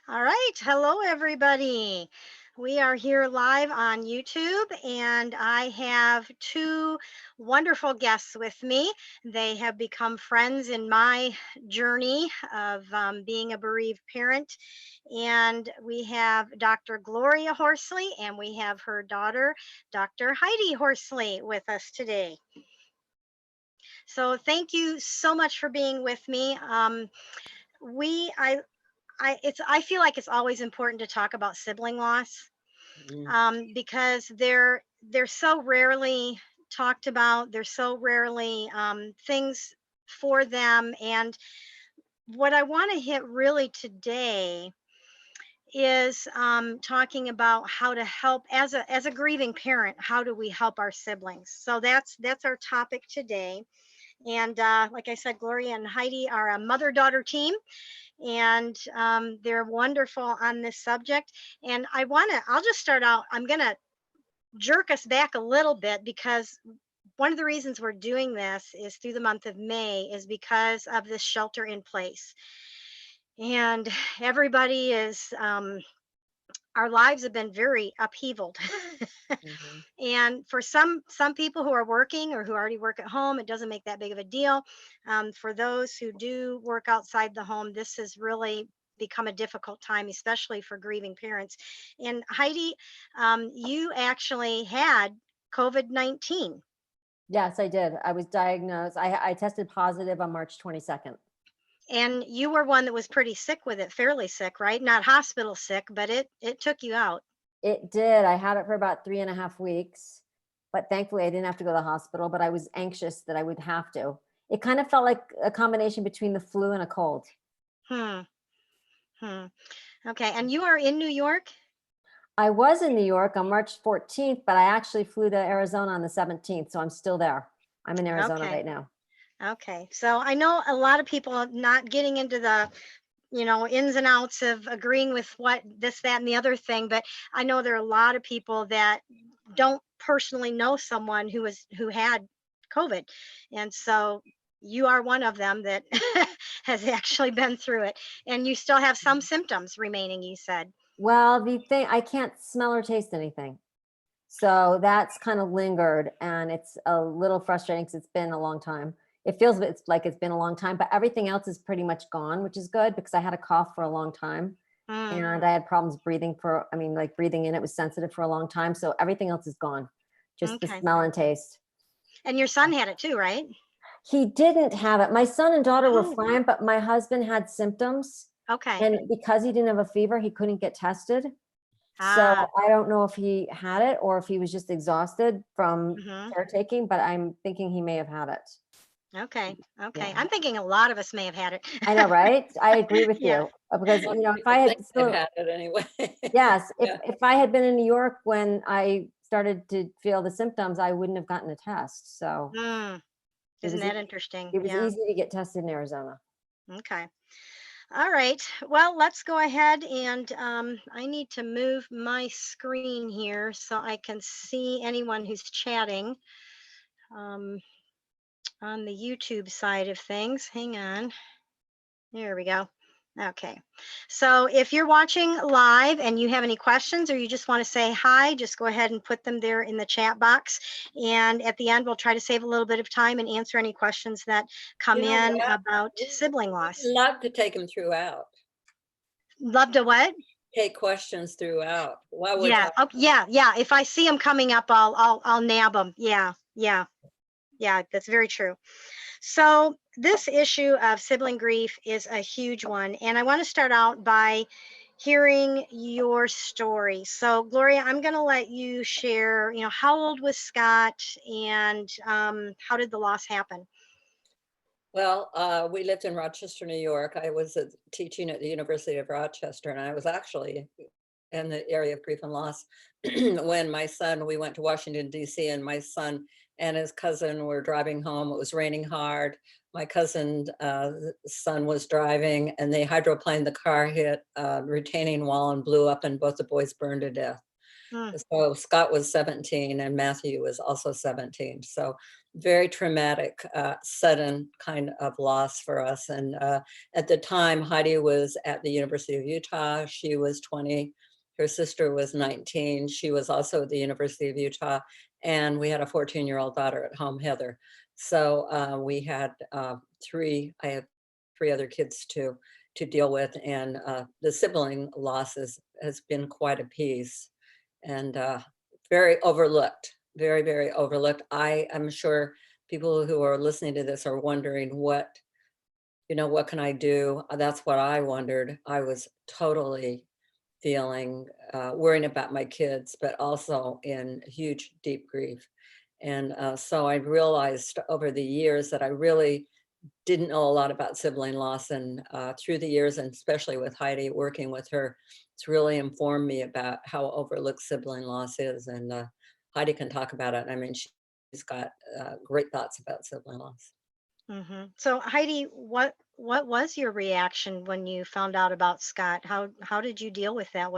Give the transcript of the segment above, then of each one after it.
All right. Hello, everybody. We are here live on YouTube, and I have two wonderful guests with me. They have become friends in my journey of being a bereaved parent. And we have Dr. Gloria Horsley, and we have her daughter, Dr. Heidi Horsley, with us today. So, thank you so much for being with me. We, I feel like it's always important to talk about sibling loss Mm. because they're so rarely talked about. They're so rarely things for them. And what I want to hit really today is talking about how to help as a grieving parent. How do we help our siblings? So that's our topic today. And like I said, Gloria and Heidi are a mother-daughter team, and they're wonderful on this subject. And I'll just start out. I'm going to jerk us back a little bit because one of the reasons we're doing this is through the month of May is because of this shelter in place. And everybody is, our lives have been very upheavaled. Mhm. And for some people who are working or who already work at home, it doesn't make that big of a deal. For those who do work outside the home, this has really become a difficult time, especially for grieving parents. And Heidi, you actually had COVID-19, Yes, I did. I was diagnosed. I tested positive on March 22nd. and you were one that was pretty sick with it, fairly sick, right? Not hospital sick, but it took you out. It did. I had it for about 3.5 weeks, but thankfully I didn't have to go to the hospital, but I was anxious that I would have to. It kind of felt like a combination between the flu and a cold. Hmm. Hmm. Okay. And you are in New York? I was in New York on March 14th, but I actually flew to Arizona on the 17th, so I'm still there. I'm in Arizona Okay. right now. Okay. So I know a lot of people are not getting into the, ins and outs of agreeing with what this, that, and the other thing, but I know there are a lot of people that don't personally know someone who had COVID. And so you are one of them that has actually been through it. And you still have some symptoms remaining, you said. Well, the thing, I can't smell or taste anything. So that's kind of lingered, and it's a little frustrating because it's been a long time. It feels it's like it's been a long time, but everything else is pretty much gone, which is good because I had a cough for a long time Mm, and I had problems breathing I mean, like breathing in, it was sensitive for a long time. So everything else is gone, just the okay. smell and taste. And your son had it too, right? He didn't have it. My son and daughter were Oh, fine, but my husband had symptoms. okay. And because he didn't have a fever, he couldn't get tested. So Ah, I don't know if he had it or if he was just exhausted from hmm, caretaking, but I'm thinking he may have had it. okay. Okay. Yeah. I'm thinking a lot of us may have had it. I know, right? I agree with Yeah. you, because, Most if I people had think they've still had it anyway. yes, if Yeah. if I had been in New York when I started to feel the symptoms, I wouldn't have gotten a test. So Mm, it isn't was that ea interesting? it was Yeah. easy to get tested in Arizona. Okay. All right. Well, let's go ahead and I need to move my screen here so I can see anyone who's chatting um, on the YouTube side of things. Hang on. There we go. Okay. So if you're watching live and you have any questions or you just want to say hi, just go ahead and put them there in the chat box. And at the end, we'll try to save a little bit of time and answer any questions that come You know in what? about We sibling we'd loss. love to take them throughout. Love to what? Take questions throughout while we're Yeah. talking. Oh, yeah. Yeah. If I see them coming up, I'll nab them. Yeah. Yeah. Yeah. That's very true. So this issue of sibling grief is a huge one, and I want to start out by hearing your story. So Gloria, I'm going to let you share. How old was Scott, and how did the loss happen? Well, we lived in Rochester, New York. I was teaching at the University of Rochester, and I was actually in the area of grief and loss when we went to Washington, D.C., and my son and his cousin were driving home. It was raining hard. My cousin's son was driving, and the car hit a retaining wall and blew up, and both the boys burned to death. Mm. So Scott was 17 and Matthew was also 17. So very traumatic, sudden kind of loss for us. And at the time, Heidi was at the University of Utah. She was 20. Her sister was 19. She was also at the University of Utah. And we had a 14-year-old daughter at home, Heather. So we had I had three other kids to deal with. And the sibling losses has been quite a piece and very overlooked, very, very overlooked. I am sure people who are listening to this are wondering what can I do? That's what I wondered. I was totally feeling, worrying about my kids, but also in huge, deep grief. And so I realized over the years that I really didn't know a lot about sibling loss, and through the years, and especially with Heidi, working with her, it's really informed me about how overlooked sibling loss is. And Heidi can talk about it. I mean, she's got great thoughts about sibling loss. So Heidi, what was your reaction when you found out about Scott? How did you deal with that?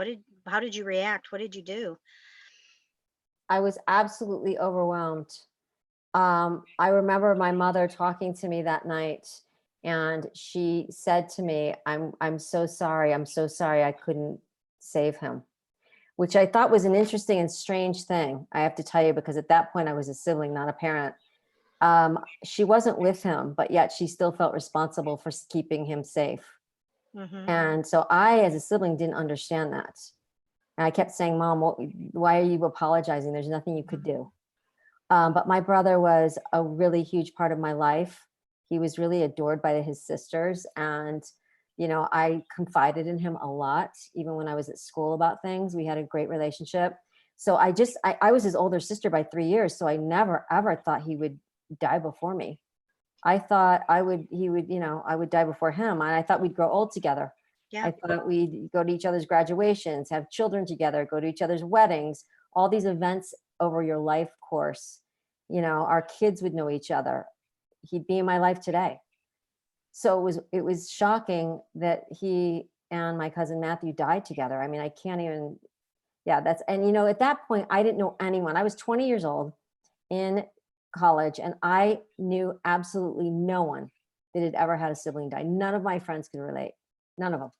How did you react? What did you do? I was absolutely overwhelmed. I remember my mother talking to me that night, and she said to me, I'm so sorry. I'm so sorry I couldn't save him," which I thought was an interesting and strange thing, I have to tell you, because at that point I was a sibling, not a parent. She wasn't with him, but yet she still felt responsible for keeping him safe. Hmm. And so I, as a sibling, didn't understand that. And I kept saying, "Mom, why are you apologizing? There's nothing you could do." But my brother was a really huge part of my life. He was really adored by his sisters. And, I confided in him a lot, even when I was at school about things. We had a great relationship. So I was his older sister by 3 years. So I never, ever thought he would die before me. I thought I would die before him. And I thought we'd grow old together. Yeah. I thought we'd go to each other's graduations, have children together, go to each other's weddings, all these events over your life course. Our kids would know each other. He'd be in my life today. So it was shocking that he and my cousin Matthew died together. I mean, I can't even, yeah, and at that point, I didn't know anyone. I was 20 years old in college, and I knew absolutely no one that had ever had a sibling die. None of my friends could relate. None of them.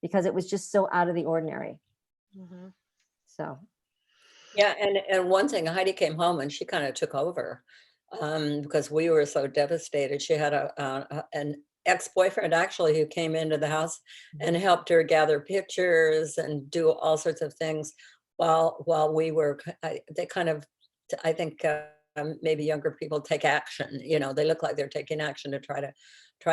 Because it was just so out of the ordinary. Hmm. So Yeah, and one thing, Heidi came home and she kind of took over because we were so devastated. She had an ex-boyfriend actually who came into the house and helped her gather pictures and do all sorts of things while we were. They kind of, I think maybe younger people take action. They look like they're taking action to try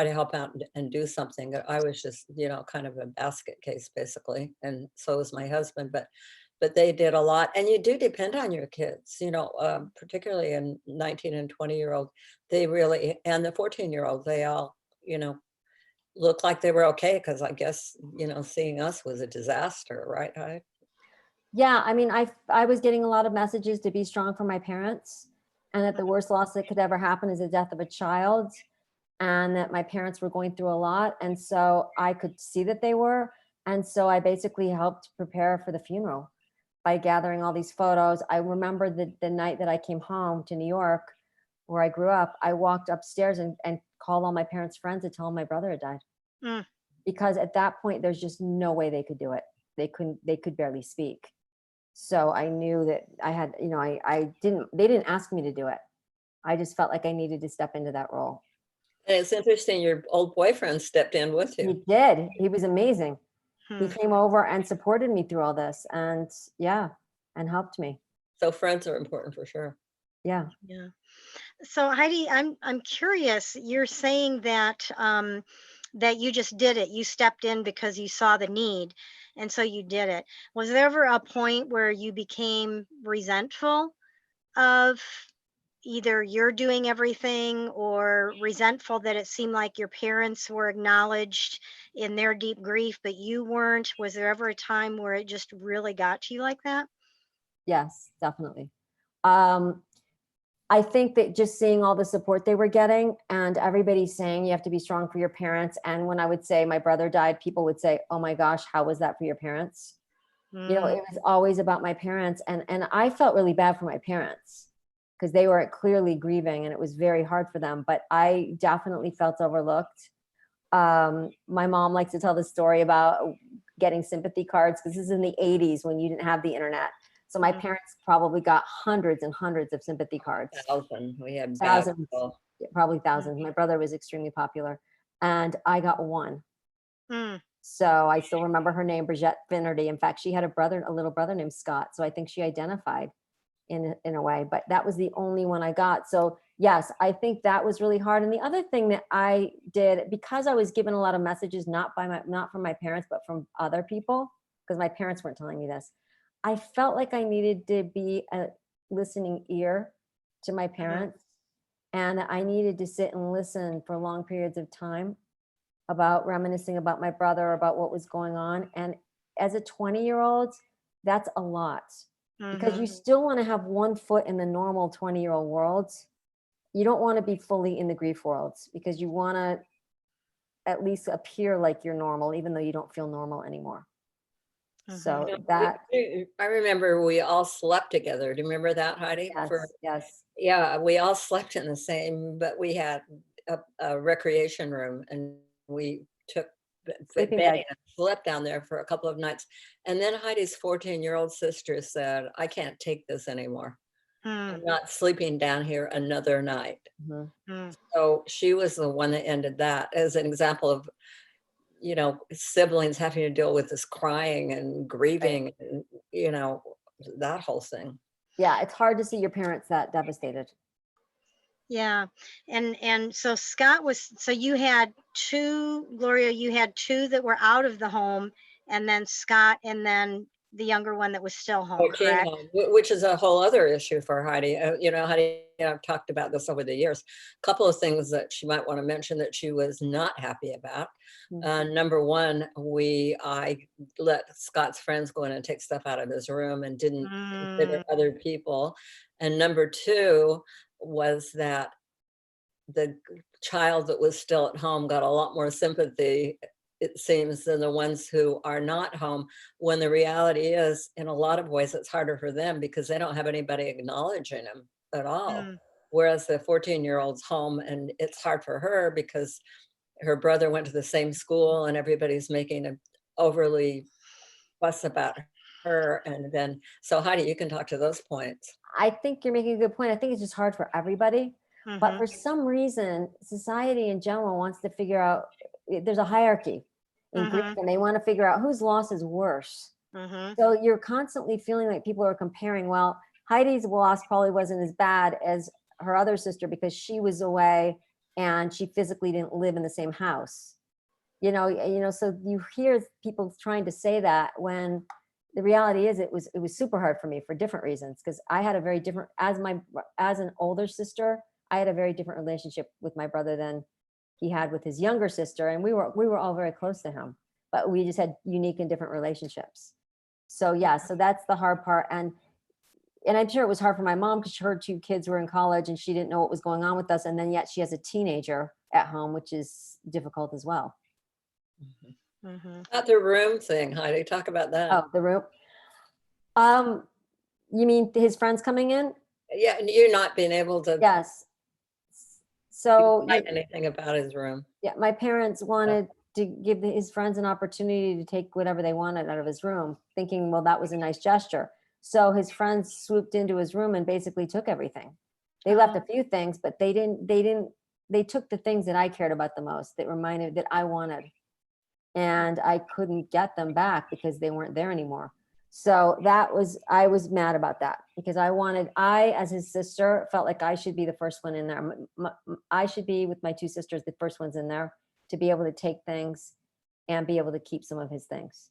to help out and do something. I was just kind of a basket case basically, and so was my husband, but they did a lot. And you do depend on your kids, particularly in 19 and 20-year-old, they really, and the 14-year-old, they all, look like they were okay. Cause I guess, seeing us was a disaster, right? yeah, I mean, I was getting a lot of messages to be strong for my parents, and that the worst loss that could ever happen is the death of a child, and that my parents were going through a lot. And so I could see that they were. And so I basically helped prepare for the funeral by gathering all these photos. I remember the night that I came home to New York, where I grew up, I walked upstairs and called all my parents' friends to tell them my brother had died. Mm. Because at that point, there's just no way they could do it. They could barely speak. So I knew that I had, they didn't ask me to do it. I just felt like I needed to step into that role. And it's interesting, your old boyfriend stepped in with He you. did. He was amazing. He Hmm. came over and supported me through all this, and and helped me. So friends are important for sure. Yeah. Yeah. So Heidi, I'm curious. You're saying that that you just did it. You stepped in because you saw the need, and so you did it. Was there ever a point where you became resentful of either you're doing everything, or resentful that it seemed like your parents were acknowledged in their deep grief, but you weren't? Was there ever a time where it just really got to you like that? Yes, definitely. Um, I think that just seeing all the support they were getting, and everybody saying you have to be strong for your parents. And when I would say my brother died, people would say, "Oh my gosh, how was that for your parents?" You know, it was always about my parents. And I felt really bad for my parents because they were clearly grieving and it was very hard for them. But I definitely felt overlooked. My mom likes to tell the story about getting sympathy cards because this is in the 80s when you didn't have the internet. So my parents probably got hundreds and hundreds of sympathy cards. We had thousands, basketball. probably thousands. My brother was extremely popular and I got one. Mm. So I still remember her name, Brigitte Finnerty. In fact, she had a little brother named Scott. So I think she identified in a way, but that was the only one I got. So yes, I think that was really hard. And the other thing that I did, because I was given a lot of messages, not from my parents, but from other people, because my parents weren't telling me this, I felt like I needed to be a listening ear to my parents. And I needed to sit and listen for long periods of time about reminiscing about my brother, about what was going on. And as a 20-year-old, that's a lot because you still want to have one foot in the normal 20-year-old world. You don't want to be fully in the grief world because you want to at least appear like you're normal, even though you don't feel normal anymore. So that. I remember we all slept together. Do you remember that, Heidi? Yes. Yeah, we all slept in the same, but we had a recreation room and we took Sleeping bedding bag. and slept down there for a couple of nights. And then Heidi's 14-year-old sister said, I can't take this anymore. I'm not sleeping down here another night. So she was the one that ended that as an example of, you know, siblings having to deal with this crying and grieving, and, you know, that whole thing. Yeah, it's hard to see your parents that devastated. Yeah. And so Scott was, so you had two, Gloria, you had two that were out of the home, and then Scott, and then the younger one that was still home, correct? Home, which is a whole other issue for Heidi. You know, Heidi, I've talked about this over the years. A couple of things that she might want to mention that she was not happy about. Number one, I let Scott's friends go in and take stuff out of his room and didn't consider other people. And number two was that the child that was still at home got a lot more sympathy, it seems, than the ones who are not home, when the reality is, in a lot of ways, it's harder for them because they don't have anybody acknowledging them at all. Whereas the 14-year-old's home, and it's hard for her because her brother went to the same school and everybody's making an overly fuss about her. And then, so Heidi, you can talk to those points. I think you're making a good point. I think it's just hard for everybody. But for some reason, society in general wants to figure out, there's a hierarchy in grief, and they want to figure out whose loss is worse. So you're constantly feeling like people are comparing, well, Heidi's loss probably wasn't as bad as her other sister because she was away and she physically didn't live in the same house. You know, so you hear people trying to say that when the reality is it was super hard for me for different reasons, because I had a very different, as an older sister, I had a very different relationship with my brother than he had with his younger sister. And we were all very close to him, but we just had unique and different relationships. So yeah, so that's the hard part. And I'm sure it was hard for my mom because her two kids were in college and she didn't know what was going on with us. And then yet she has a teenager at home, which is difficult as well. About the room thing, Heidi, talk about that. Oh, the room. You mean his friends coming in? Yeah, and you're not being able to. Yes. So anything about his room. Yeah, my parents wanted to give his friends an opportunity to take whatever they wanted out of his room, thinking, well, that was a nice gesture. So his friends swooped into his room and basically took everything. They left a few things, but they took the things that I cared about the most, that I wanted. And I couldn't get them back because they weren't there anymore. So I was mad about that because I, as his sister, felt like I should be the first one in there. I should be, with my two sisters, the first ones in there to be able to take things and be able to keep some of his things.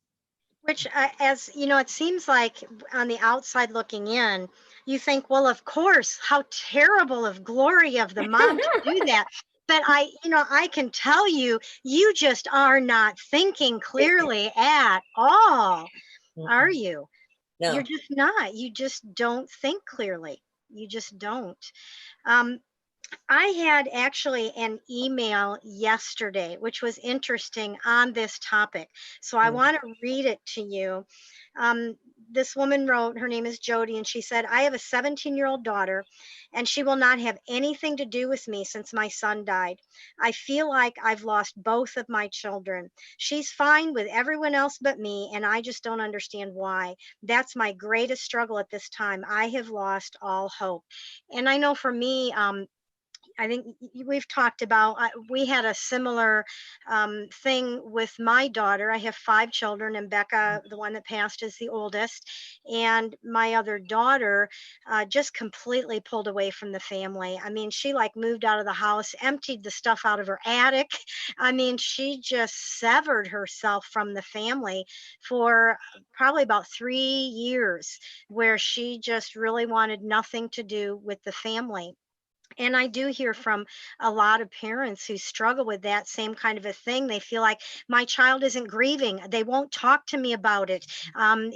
Which, as you know, it seems like on the outside looking in, you think, well, of course, how terrible of Gloria, of the mom, to do that. But I can tell you, you just are not thinking clearly at all. Are you? No. You're just not. You just don't think clearly. You just don't. I had actually an email yesterday, which was interesting on this topic. So I Mm. want to read it to you. Um, this woman wrote, her name is Jody, and she said, I have a 17-year-old daughter, and she will not have anything to do with me since my son died. I feel like I've lost both of my children. She's fine with everyone else but me, and I just don't understand why. That's my greatest struggle at this time. I have lost all hope. And I know for me, I think we've talked about, we had a similar thing with my daughter. I have 5 children, and Becca, the one that passed, is the oldest. And my other daughter just completely pulled away from the family. I mean, she like moved out of the house, emptied the stuff out of her attic. I mean, she just severed herself from the family for probably about 3 years, where she just really wanted nothing to do with the family. And I do hear from a lot of parents who struggle with that same kind of a thing. They feel like my child isn't grieving. They won't talk to me about it. And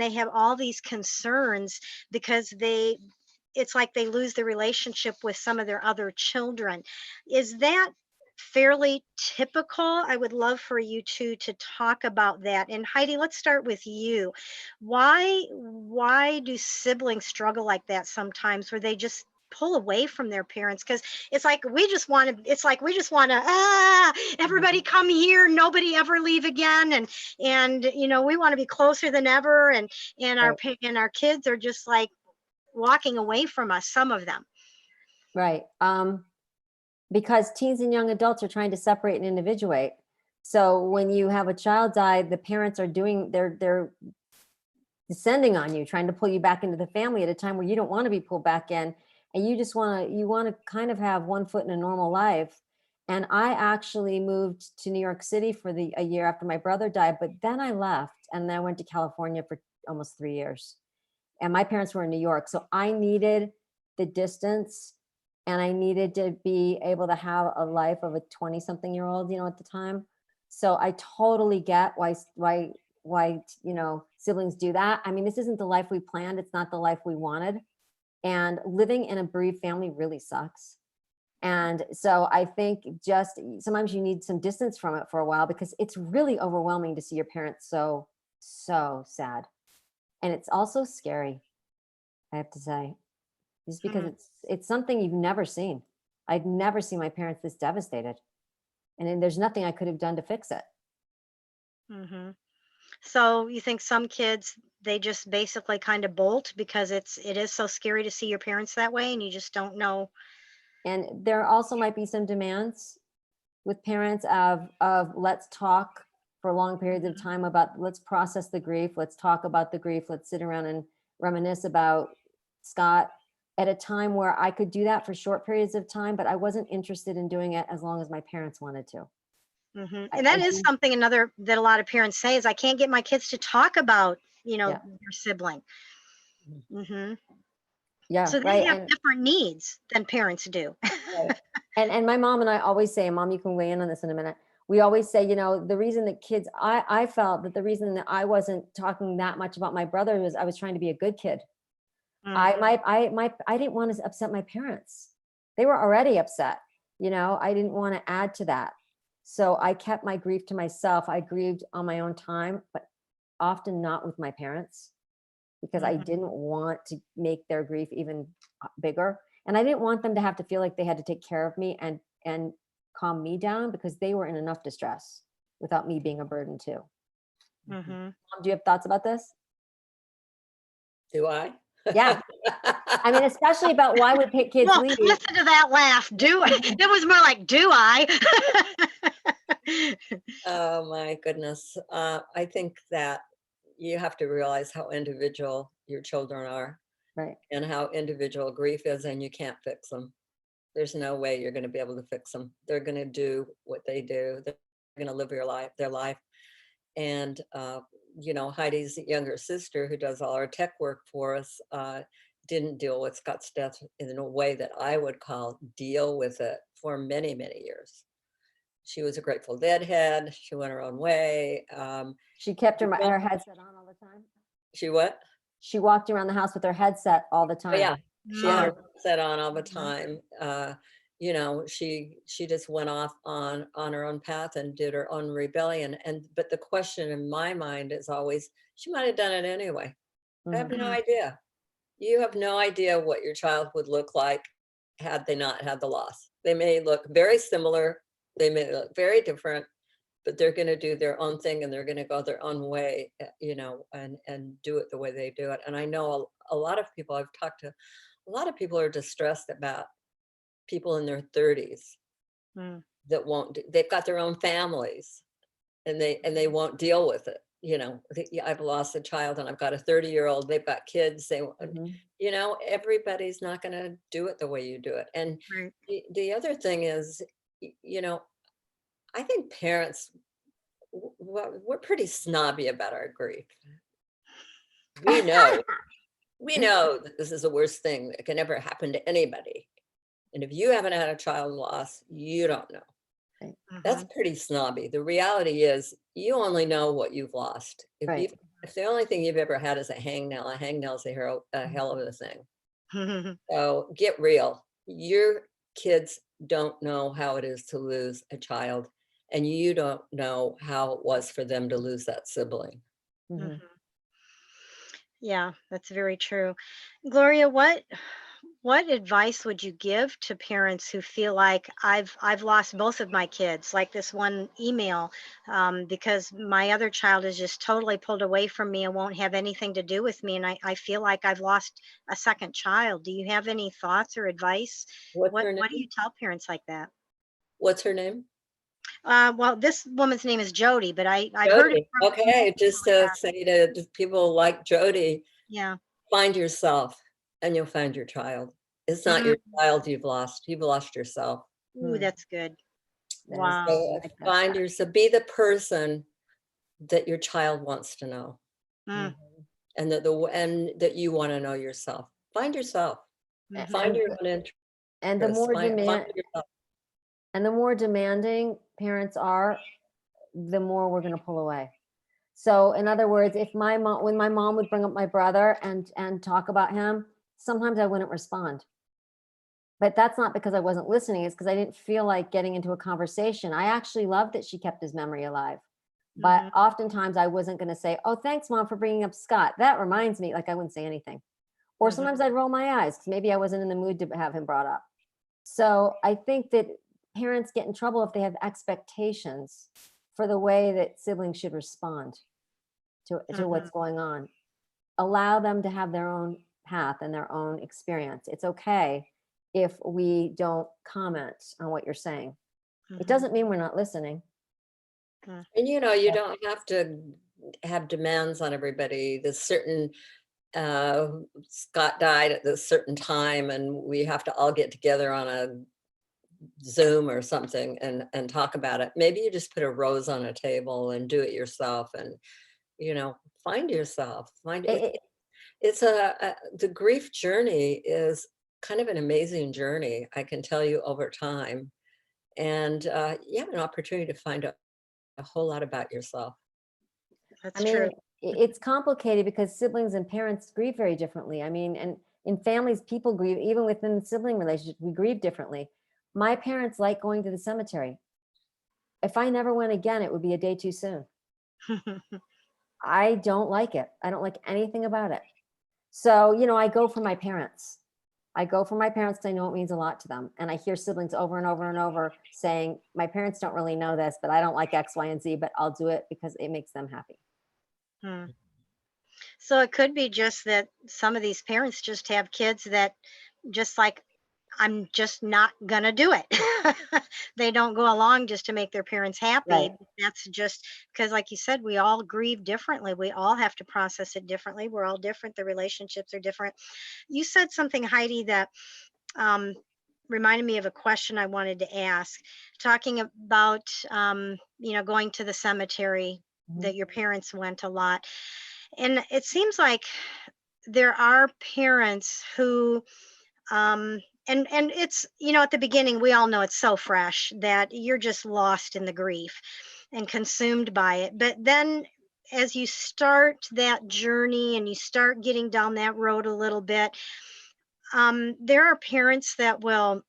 they have all these concerns because it's like they lose the relationship with some of their other children. Is that fairly typical? I would love for you two to talk about that. And Heidi, let's start with you. Why do siblings struggle like that sometimes, where they just pull away from their parents? Because it's like we just want to everybody come here, nobody ever leave again, and we want to be closer than ever, Right. and our kids are just like walking away from us, some of them. Right. Because teens and young adults are trying to separate and individuate. So when you have a child die, the parents are they're descending on you, trying to pull you back into the family at a time where you don't want to be pulled back in, and you want to kind of have one foot in a normal life. And I actually moved to New York City for a year after my brother died, but then I left and then I went to California for almost 3 years. And my parents were in New York, so I needed the distance, and I needed to be able to have a life of a 20-something-year-old, at the time. So I totally get why siblings do that. I mean, this isn't the life we planned. It's not the life we wanted. And living in a bereaved family really sucks. And so I think just sometimes you need some distance from it for a while, because it's really overwhelming to see your parents so sad. And it's also scary, I have to say, just because Mhm, it's something you've never seen. I'd never seen my parents this devastated. And then there's nothing I could have done to fix it. mhm. So you think some kids, they just basically kind of bolt because it is so scary to see your parents that way, and you just don't know. And there also might be some demands with parents of let's talk for long periods of Mhm, time about, let's process the grief, let's talk about the grief, let's sit around and reminisce about Scott, at a time where I could do that for short periods of time, but I wasn't interested in doing it as long as my parents wanted to. mhm. I, And I that is do. something another that a lot of parents say is, I can't get my kids to talk about, Yeah. their sibling. Mhm. Yeah. So they Right. have And different needs than parents do. right. And my mom and I always say, Mom, you can weigh in on this in a minute. We always say, the reason that kids, I felt that the reason that I wasn't talking that much about my brother was I was trying to be a good kid. Mm, I didn't want to upset my parents. They were already upset. I didn't want to add to that. So I kept my grief to myself. I grieved on my own time, but often not with my parents, because I mhm, didn't want to make their grief even bigger. And I didn't want them to have to feel like they had to take care of me and calm me down, because they were in enough distress without me being a burden too. mhm. Do you have thoughts about this? Do I? Yeah. I mean, especially about why would kids Well, leave. listen to that laugh. Do I? That was more like, do I? Oh my goodness. I think that you have to realize how individual your children are Right. and how individual grief is, and you can't fix them. There's no way you're going to be able to fix them. They're going to do what they do. They're going to live their life. And, Heidi's younger sister, who does all our tech work for us, didn't deal with Scott's death in a way that I would call deal with it for many, many years. She was a Grateful Dead head. She went her own way. She kept You don't- her headset on all the time. She what? She walked around the house with her headset all the Oh, time. yeah. She had her Mm, set on all the mhm, time. She just went off on her own path and did her own rebellion. But the question in my mind is always, she might have done it anyway. I have Mhm. no mhm, idea. You have no idea what your child would look like had they not had the loss. They may look very similar, they may look very different, but they're going to do their own thing and they're going to go their own way, and do it the way they do it. And I know a lot of people, I've talked to a lot of people, are distressed about people in their 30s mm, that won't they've got their own families, and they won't deal with it. Yeah, I've lost a child and I've got a 30-year-old, they've got kids, Mhm. everybody's not going to do it the way you do it. And right. the other thing is, I think parents, we're pretty snobby about our grief. We know, we know that this is the worst thing that can ever happen to anybody. And if you haven't had a child loss, you don't know. Right. That's Mhm, pretty snobby. The reality is you only know what you've lost. Right. If the only thing you've ever had is a hangnail is a hell of a thing. So get real. Your kids don't know how it is to lose a child, and you don't know how it was for them to lose that sibling. Mhm. mhm. Yeah, that's very true. Gloria, what advice would you give to parents who feel like I've lost both of my kids, like this one email, because my other child is just totally pulled away from me and won't have anything to do with me, and I feel like I've lost a second child. Do you have any thoughts or advice? What's What her what do name? you tell parents like that? What's her name? Well, this woman's name is Jody, but I've heard it Jody. from Okay, multiple. just to say to people like Jody, Yeah. find yourself and you'll find your child. It's not Mm, your child you've lost yourself. ooh, Mm. that's good. That is Wow. good. I So like that. find yourself, be the person that your child wants to know, Mm, Mhm. and that you want to know yourself. Find yourself. A- mhm, Find And your own and the interests. more Find demand yourself. and the more demanding parents are, the more we're going to pull away. So in other words, if my mom when my mom would bring up my brother and talk about him, sometimes I wouldn't respond. But that's not because I wasn't listening, it's because I didn't feel like getting into a conversation. I actually loved that she kept his memory alive. But mhm, oftentimes I wasn't going to say, "Oh, thanks mom for bringing up Scott. That reminds me," like I wouldn't say anything. Or sometimes mhm, I'd roll my eyes because maybe I wasn't in the mood to have him brought up. So I think that parents get in trouble if they have expectations for the way that siblings should respond to mhm, what's going on. Allow them to have their own path and their own experience. It's okay if we don't comment on what you're saying. It mhm, doesn't mean we're not listening. mm, And you Yeah. don't have to have demands on everybody. There's certain uh, Scott died at this certain time, and we have to all get together on a Zoom or something and talk about it. Maybe you just put a rose on a table and do it yourself, and find yourself. Find It, it. it, It's the grief journey is kind of an amazing journey, I can tell you, over time, and you have an opportunity to find out a whole lot about yourself. I that's mean, true. it's complicated because siblings and parents grieve very differently. I mean, and in families, people grieve, even within the sibling relationship, we grieve differently. My parents like going to the cemetery. If I never went again, it would be a day too soon. I don't like it. I don't like anything about it. So, I go for my parents. I go for my parents because I know it means a lot to them. And I hear siblings over and over and over saying, my parents don't really know this, but I don't like X, Y, and Z, but I'll do it because it makes them happy. Hmm. So it could be just that some of these parents just have kids that just like, I'm just not gonna do it. They don't go along just to make their parents Right. happy. That's just because, like you said, we all grieve differently. We all have to process it differently. We're all different. The relationships are different. You said something, Heidi, that um, reminded me of a question I wanted to ask, talking about going to the cemetery, Mhm. that your parents went a lot. And it seems like there are parents who um and it's, at the beginning we all know it's so fresh that you're just lost in the grief and consumed by it. But then as you start that journey and you start getting down that road a little bit, there are parents that will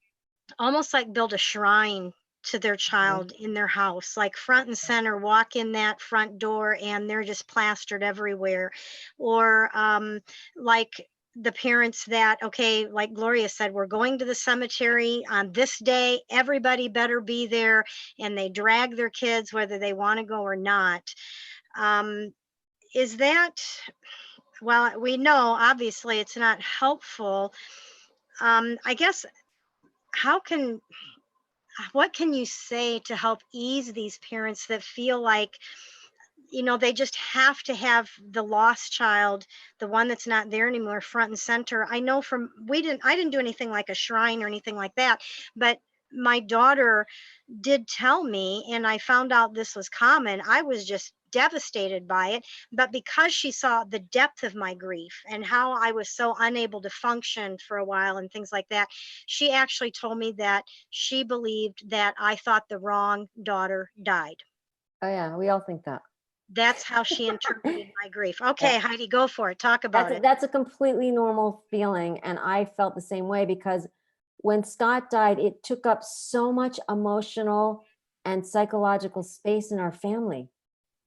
almost like build a shrine to their child in their house, like front and center, walk in that front door and they're just plastered everywhere. Or like the parents that, okay, like Gloria said, we're going to the cemetery on this day, everybody better be there, and they drag their kids whether they want to go or not. Is that, well, we know obviously it's not helpful. I guess, how can, what can you say to help ease these parents that feel like, they just have to have the lost child, the one that's not there anymore, front and center? I know from, I didn't do anything like a shrine or anything like that, but my daughter did tell me, and I found out this was common. I was just devastated by it. But because she saw the depth of my grief and how I was so unable to function for a while and things like that, she actually told me that she believed that I thought the wrong daughter died. Oh yeah, we all think that. That's how she interpreted my grief. Yeah. Okay, Heidi, go for it. Talk about it. That's a completely normal feeling. And I felt the same way, because when Scott died, it took up so much emotional and psychological space in our family.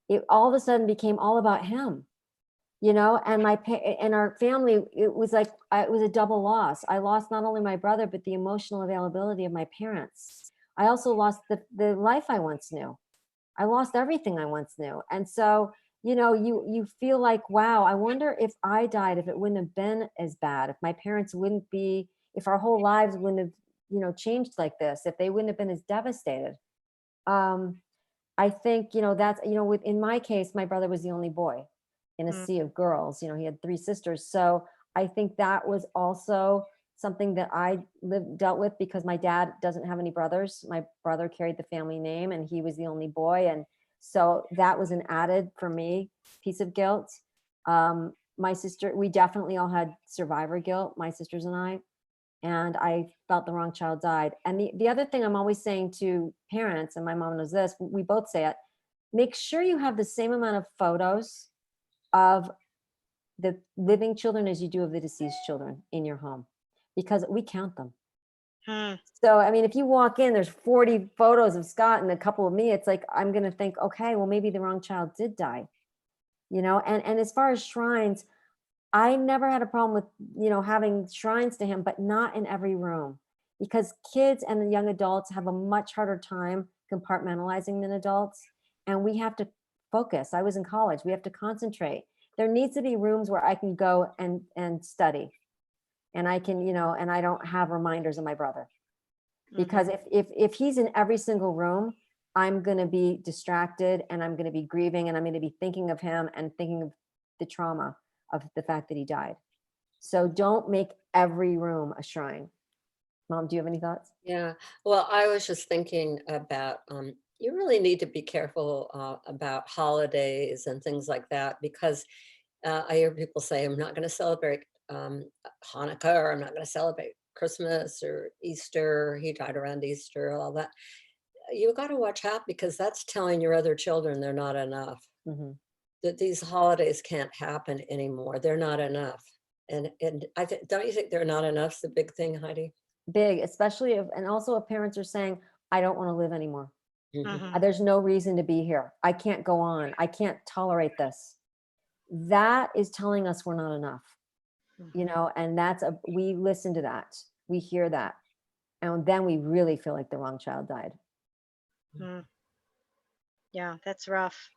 It all of a sudden became all about him, and and our family, it was like, it was a double loss. I lost not only my brother, but the emotional availability of my parents. I also lost the life I once knew. I lost everything I once knew. And so, you feel like, wow, I wonder if I died, if it wouldn't have been as bad, if my parents wouldn't be, if our whole lives wouldn't have, changed like this, if they wouldn't have been as devastated. I think, that's, in my case, my brother was the only boy in a Mm, sea of girls. He had 3 sisters. So I think that was also something that I dealt with, because my dad doesn't have any brothers. My brother carried the family name and he was the only boy. And so that was an added, for me, piece of guilt. My sister, we definitely all had survivor guilt, my sisters and I felt the wrong child died. And the other thing I'm always saying to parents, and my mom knows this, we both say it, make sure you have the same amount of photos of the living children as you do of the deceased children in your home, because we count them. mm, So, I mean, if you walk in, there's 40 photos of Scott and a couple of me, it's like, I'm going to think, okay, well, maybe the wrong child did die, and as far as shrines, I never had a problem with, having shrines to him, but not in every room, because kids and young adults have a much harder time compartmentalizing than adults. And we have to focus. I was in college. We have to concentrate. There needs to be rooms where I can go and study, and I can, and I don't have reminders of my brother, because if he's in every single room, I'm going to be distracted, and I'm going to be grieving, and I'm going to be thinking of him and thinking of the trauma of the fact that he died. So don't make every room a shrine. Mom, do you have any thoughts? Yeah, well, I was just thinking about, you really need to be careful about holidays and things like that, because I hear people say, I'm not going to celebrate Hanukkah, or I'm not going to celebrate Christmas or Easter. He died around Easter, all that. You got to watch out, because that's telling your other children they're not enough, Mm-hmm. that these holidays can't happen anymore. They're not enough. And I think, don't you think they're not enough's the big thing, Heidi? Big, especially if, and also if parents are saying, I don't want to live anymore. Mhm. There's no reason to be here. I can't go on. I can't tolerate this. That is telling us we're not enough, and we listen to that. We hear that. And then we really feel like the wrong child died. mm. Yeah, that's rough.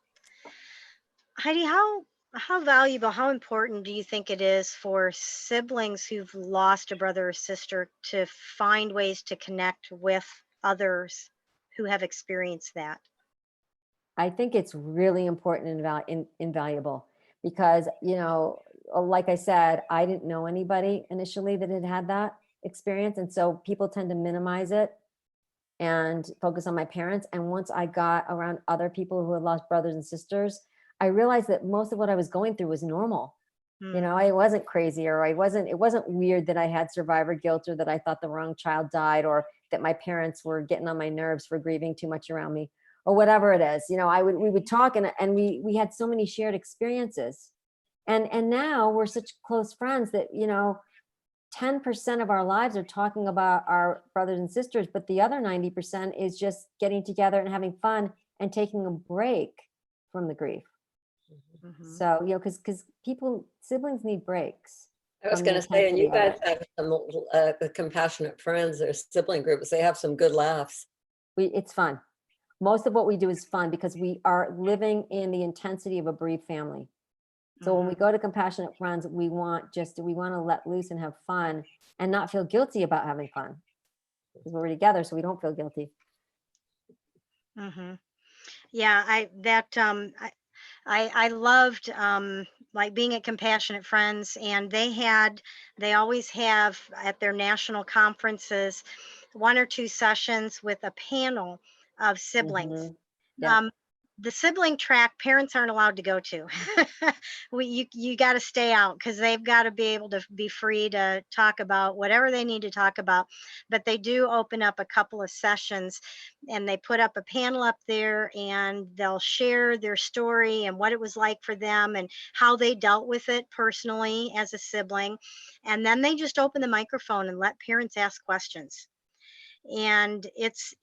Heidi, how valuable, how important do you think it is for siblings who've lost a brother or sister to find ways to connect with others who have experienced that? I think it's really important and invaluable, because, like I said, I didn't know anybody initially that had had that experience. And so people tend to minimize it and focus on my parents. And once I got around other people who had lost brothers and sisters, I realized that most of what I was going through was normal. Mm, I wasn't crazy, or it wasn't weird that I had survivor guilt, or that I thought the wrong child died, or that my parents were getting on my nerves for grieving too much around me, or whatever it is. We would talk, and we had so many shared experiences. And now we're such close friends that, 10% of our lives are talking about our brothers and sisters, but the other 90% is just getting together and having fun and taking a break from the grief. Mhm. So, because siblings need breaks. I was from the going to say, and intensity you of guys it. have some the compassionate friends or sibling groups. They have some good laughs. It's fun. Most of what we do is fun because we are living in the intensity of a bereaved family. So when we go to compassionate friends, we want to let loose and have fun and not feel guilty about having fun because we're together, so we don't feel guilty. Mhm. Yeah, I loved like being at Compassionate Friends, and they always have at their national conferences 1 or 2 sessions with a panel of siblings. Mhm. Yeah. Um, the sibling track parents aren't allowed to go to. You got to stay out because they've got to be able to be free to talk about whatever they need to talk about. But they do open up a couple of sessions, and they put up a panel up there, and they'll share their story and what it was like for them and how they dealt with it personally as a sibling. And then they just open the microphone and let parents ask questions, and it's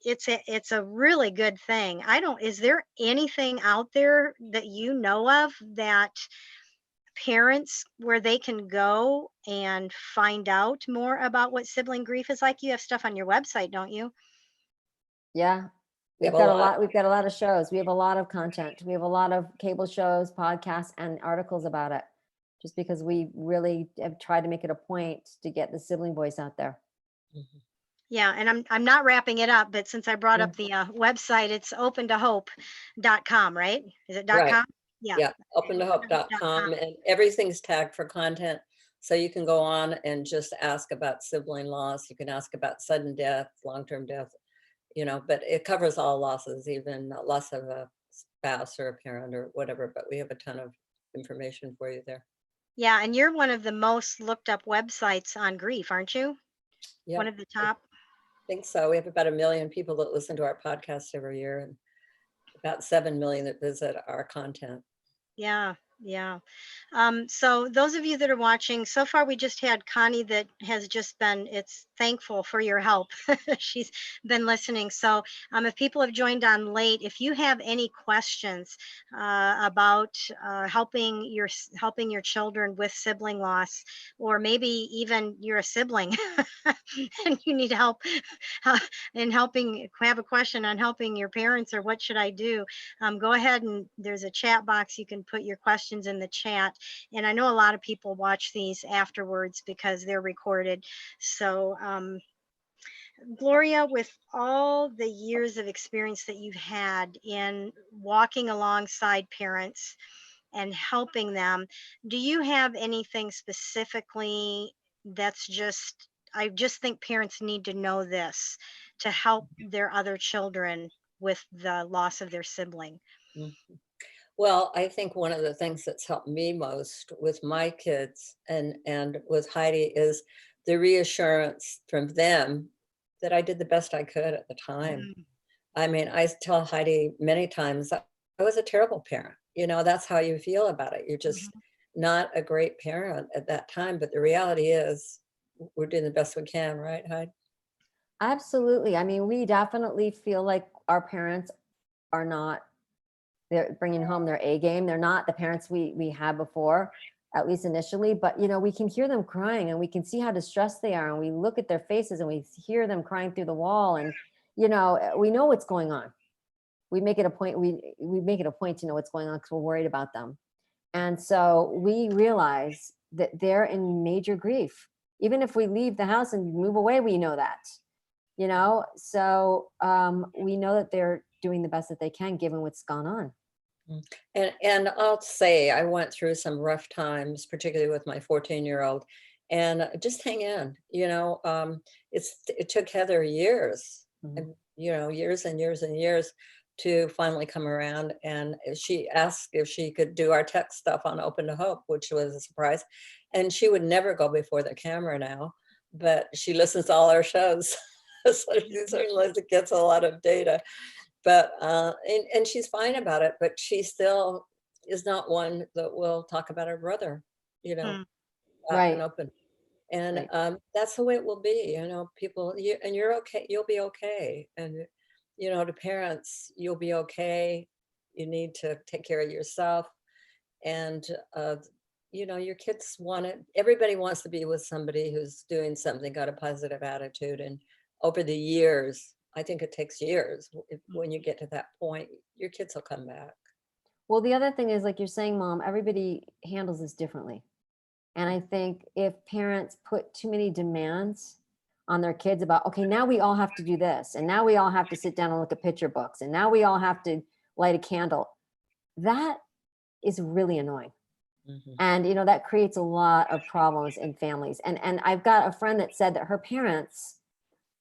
a really good thing. I don't Is there anything out there that you know of that parents where they can go and find out more about what sibling grief is like? You have stuff on your website, don't you? Yeah. We have a lot. We've got a lot of shows. We have a lot of content. We have a lot of cable shows, podcasts, and articles about it. Just because we really have tried to make it a point to get the sibling voice out there. Mhm. Yeah, and I'm not wrapping it up, but since I brought Yeah. up the website, it's opentohope.com, right? Is it Right. .com? Yeah. Yeah, opentohope.com. opentohope.com, and everything's tagged for content. So you can go on and just ask about sibling loss. You can ask about sudden death, long-term death, but it covers all losses, even loss of a spouse or a parent or whatever. But we have a ton of information for you there. Yeah, and you're one of the most looked up websites on grief, aren't you? One Yep, of the I top. think so. We have about 1 million people that listen to our podcast every year and about 7 million that visit our content. Yeah, yeah. So those of you that are watching, so far we just had Connie that has just been, it's thankful for your help. She's been listening. So if people have joined on late, if you have any questions about helping your children with sibling loss, or maybe even you're a sibling and you need help in helping, have a question on helping your parents, or what should I do, go ahead, and there's a chat box. You can put your questions in the chat. And I know a lot of people watch these afterwards because they're recorded. So, Gloria, with all the years of experience that you've had in walking alongside parents and helping them, do you have anything specifically that's just, I just think parents need to know this to help their other children with the loss of their sibling? Mhm. Well, I think one of the things that's helped me most with my kids and with Heidi is the reassurance from them that I did the best I could at the time. Mm, I mean, I tell Heidi many times, I was a terrible parent. That's how you feel about it. You're just mhm. not a great parent at that time. But the reality is, we're doing the best we can, right, Heidi? Absolutely. I mean, we definitely feel like our parents are not, they're bringing home their A game. They're not the parents we had before, at least initially. But we can hear them crying, and we can see how distressed they are, and we look at their faces, and we hear them crying through the wall, and we know what's going on. We make it a point. We make it a point to know what's going on because we're worried about them, and so we realize that they're in major grief. Even if we leave the house and move away, we know that. So we know that they're doing the best that they can given what's gone on. And I'll say I went through some rough times, particularly with my 14-year-old, and just hang in. It took Heather years, Mhm. and years and years and years to finally come around. And she asked if she could do our tech stuff on Open to Hope, which was a surprise. And she would never go before the camera now, but she listens to all our shows. So she certainly gets a lot of data. But and she's fine about it, but she still is not one that will talk about her brother, Hmm. out and Right. open. And Right. that's the way it will be, people, and you're okay, you'll be okay. And, to parents, you'll be okay. You need to take care of yourself. And, your kids want it. Everybody wants to be with somebody who's doing something, got a positive attitude. And over the years, I think it takes years. When you get to that point, your kids will come back. Well, the other thing is, like you're saying, Mom, everybody handles this differently. And I think if parents put too many demands on their kids about, okay, now we all have to do this, and now we all have to sit down and look at picture books, and now we all have to light a candle, that is really annoying. Mhm. And that creates a lot of problems in families. And I've got a friend that said that her parents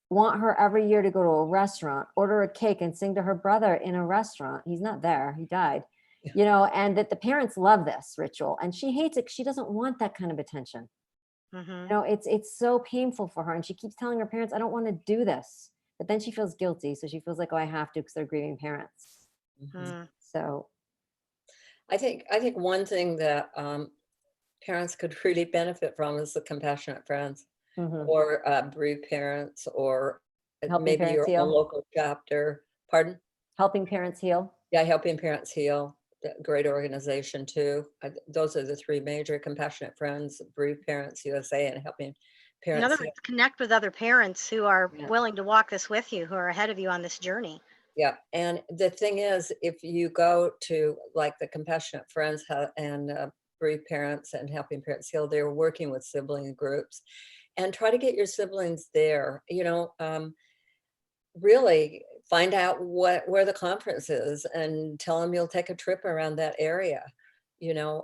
want her every year to go to a restaurant, order a cake, and sing to her brother in a restaurant. He's not there, he died. And that the parents love this ritual, and she hates it. She doesn't want that kind of attention. Mm-hmm. It's so painful for her, and she keeps telling her parents, I don't want to do this. But then she feels guilty, so she feels like, oh, I have to because they're grieving parents. Mhm. Mm. So I think one thing that parents could really benefit from is the compassionate friends, mhm. or bereaved parents, or Helping maybe parents your own heal, local chapter. Pardon? helping parents heal. Yeah, Helping Parents Heal, great organization too. Those are the three major: Compassionate Friends, Bereaved Parents USA, and Helping In Parents other Heal. words, connect with other parents who are Yeah. willing to walk this with you, who are ahead of you on this journey. Yeah, and the thing is, if you go to like the Compassionate Friends and Bereaved Parents and Helping Parents Heal, they're working with sibling groups, and try to get your siblings there. Really find out where the conference is and tell them you'll take a trip around that area.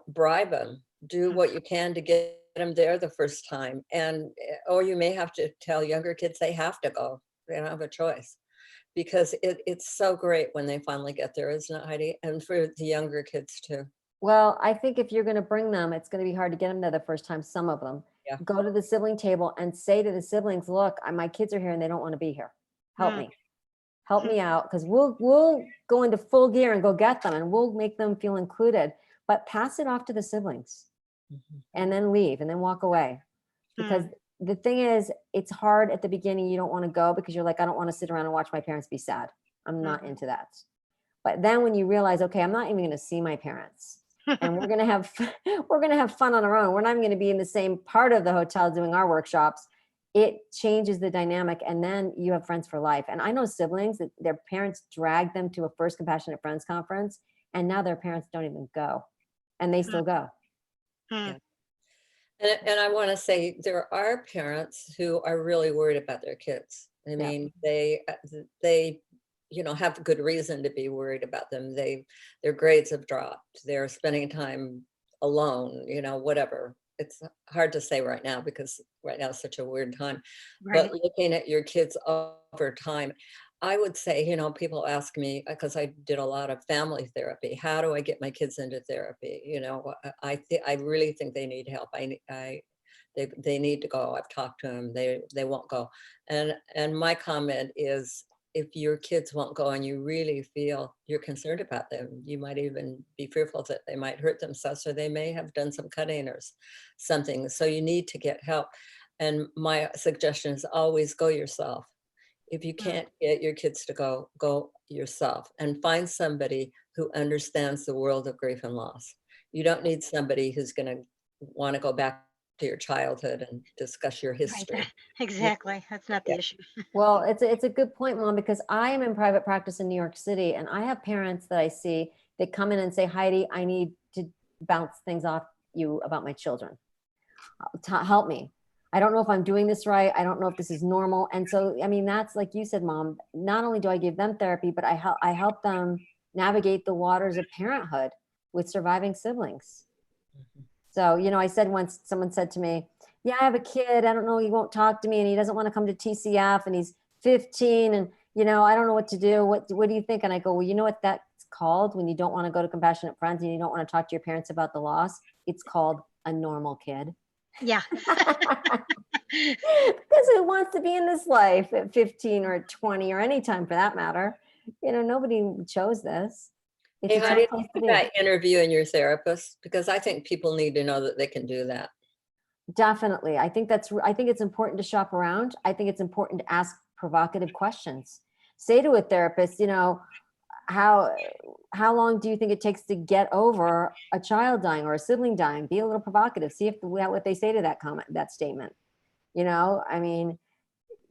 Bribe them, do Mm. what you can to get them there the first time. And or you may have to tell younger kids they have to go. They don't have a choice, because it's so great when they finally get there, isn't it, Heidi? And for the younger kids too. Well, I think if you're going to bring them, it's going to be hard to get them there the first time. Some of them Yeah. go to the sibling table and say to the siblings, look, my kids are here and they don't want to be here. Help Mm. me. Help me out, because we'll go into full gear and go get them, and we'll make them feel included, but pass it off to the siblings Mhm. and then leave and then walk away. Because Mm. the thing is, it's hard at the beginning. You don't want to go because you're like, I don't want to sit around and watch my parents be sad. I'm not Mhm. into that. But then when you realize, okay, I'm not even going to see my parents, and we're going to have we're going to have fun on our own. We're not even going to be in the same part of the hotel doing our workshops. It changes the dynamic, and then you have friends for life. And I know siblings that their parents dragged them to a first Compassionate Friends conference, and now their parents don't even go, and they still go. Mm. Yeah. And I want to say there are parents who are really worried about their kids. I Yeah. mean, they have good reason to be worried about them. Their grades have dropped. They're spending time alone. Whatever. It's hard to say right now because right now is such a weird time. But Right. looking at your kids over time, I would say, people ask me, because I did a lot of family therapy. How do I get my kids into therapy? I really think they need help. They need to go. I've talked to them. They won't go. And my comment is, if your kids won't go and you really feel you're concerned about them, you might even be fearful that they might hurt themselves, or they may have done some cutting or something. So you need to get help. And my suggestion is always go yourself. If you Mm. can't get your kids to go, go yourself and find somebody who understands the world of grief and loss. You don't need somebody who's going to want to go back to your childhood and discuss your Right. history. You- Exactly. That's not Yeah. the issue. Well, it's a good point, Mom, because I am in private practice in New York City, and I have parents that I see that come in and say, Heidi, I need to bounce things off you about my children. Help me. I don't know if I'm doing this right. I don't know if this is normal. And so, I mean, that's like you said, Mom, not only do I give them therapy, but I help them navigate the waters of parenthood with surviving siblings. Mhm. So, I said once, someone said to me, yeah, I have a kid. I don't know. He won't talk to me and he doesn't want to come to TCF and he's 15 and, I don't know what to do. What do you think? And I go, well, you know what that's called when you don't want to go to Compassionate Friends and you don't want to talk to your parents about the loss? It's called a normal kid. Yeah. Because who wants to be in this life at 15 or at 20 or any time for that matter? Nobody chose this. It's Hey, a how do tough you place to think be. about interviewing your therapist? Because I think people need to know that they can do that. Definitely. I think it's important to shop around. I think it's important to ask provocative questions. Say to a therapist, how how long do you think it takes to get over a child dying or a sibling dying? Be a little provocative. See if what they say to that comment, that statement. I mean,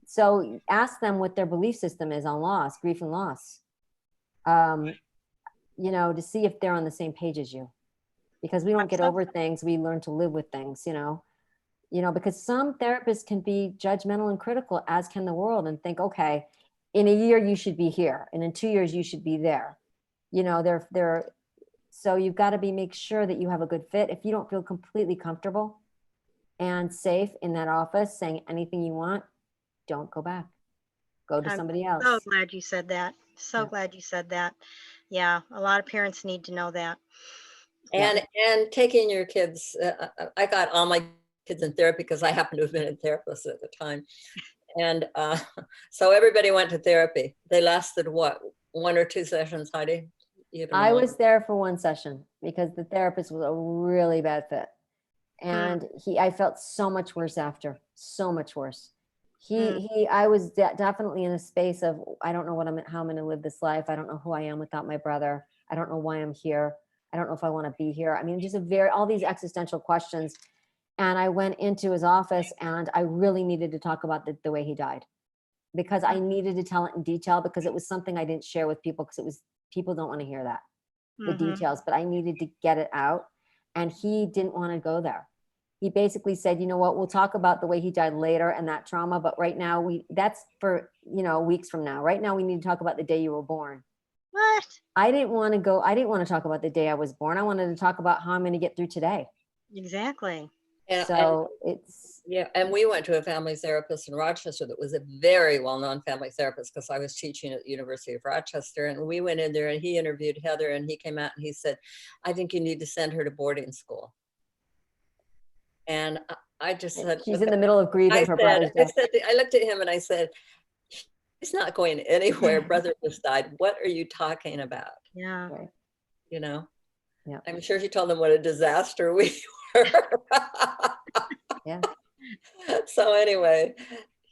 so ask them what their belief system is on loss, grief and loss. To see if they're on the same page as you. Because we don't get over things, we learn to live with things, because some therapists can be judgmental and critical, as can the world, and think, okay, in a year you should be here, and in 2 years you should be there. So you've got to make sure that you have a good fit. If you don't feel completely comfortable and safe in that office saying anything you want, don't go back. Go to somebody else. So glad you said that. So glad you said that. Yeah, a lot of parents need to know that. And taking your kids, I got all my kids in therapy because I happened to have been a therapist at the time. And so everybody went to therapy. They lasted what, 1 or 2 sessions, Heidi? I was there for 1 session because the therapist was a really bad fit. And I felt so much worse after, so much worse. I was definitely in a space of, I don't know how I'm going to live this life. I don't know who I am without my brother. I don't know why I'm here. I don't know if I want to be here. I mean, just all these existential questions. And I went into his office and I really needed to talk about the way he died, because I needed to tell it in detail, because it was something I didn't share with people, because people don't want to hear that, the details, but I needed to get it out. And he didn't want to go there. He basically said, you know what, we'll talk about the way he died later and that trauma, but right now that's for, weeks from now. Right now we need to talk about the day you were born. What? I didn't want to talk about the day I was born. I wanted to talk about how I'm going to get through today. Exactly. And we went to a family therapist in Rochester that was a very well-known family therapist, because I was teaching at the University of Rochester, and we went in there and he interviewed Heather, and he came out and he said, I think you need to send her to boarding school. And I just said, she's in the middle of grieving her brother's death. I looked at him and I said, he's not going anywhere. Brother just died. What are you talking about? Yeah. Right. Yeah. I'm sure she told him what a disaster we were. Yeah. So anyway,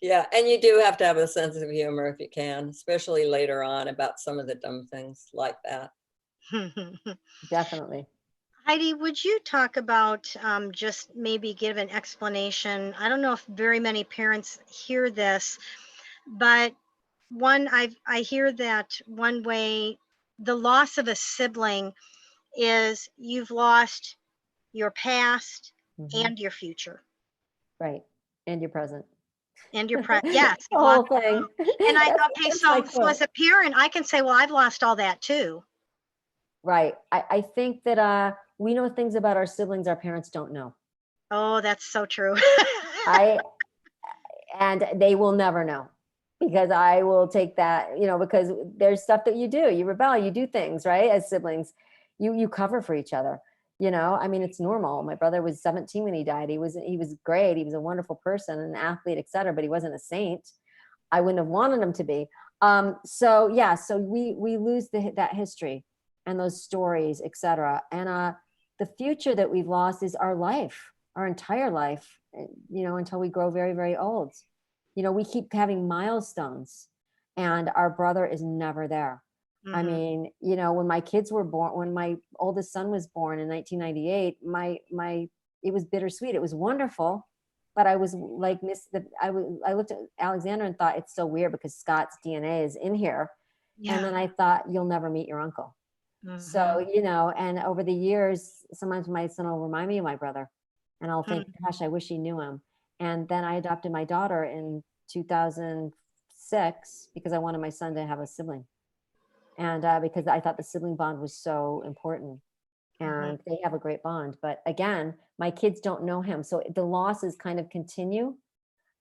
yeah. And you do have to have a sense of humor if you can, especially later on, about some of the dumb things like that. Definitely. Heidi, would you talk about just maybe give an explanation? I don't know if very many parents hear this, but I hear that one way the loss of a sibling is you've lost your past and your future. Right. And your present. And your present. Yes. The whole thing. And so as a parent, I can say, well, I've lost all that too. Right. I think that we know things about our siblings our parents don't know. Oh, that's so true. And they will never know, because I will take that, because there's stuff that you do, you rebel, you do things, right? As siblings, you cover for each other, I mean, it's normal. My brother was 17 when he died. He was great. He was a wonderful person, an athlete, etc., but he wasn't a saint. I wouldn't have wanted him to be. So we lose that history and those stories, etc. And the future that we've lost is our life, our entire life, until we grow very, very old. We keep having milestones, and our brother is never there. I mean, when my kids were born, when my oldest son was born in 1998, it was bittersweet. It was wonderful, but I was like, I looked at Alexander and thought, it's so weird because Scott's DNA is in here. Yeah. And then I thought, you'll never meet your uncle. So, and over the years, sometimes my son will remind me of my brother, and I'll think, gosh, I wish he knew him. And then I adopted my daughter in 2006 because I wanted my son to have a sibling. And because I thought the sibling bond was so important, and they have a great bond. But again, my kids don't know him. So the losses kind of continue.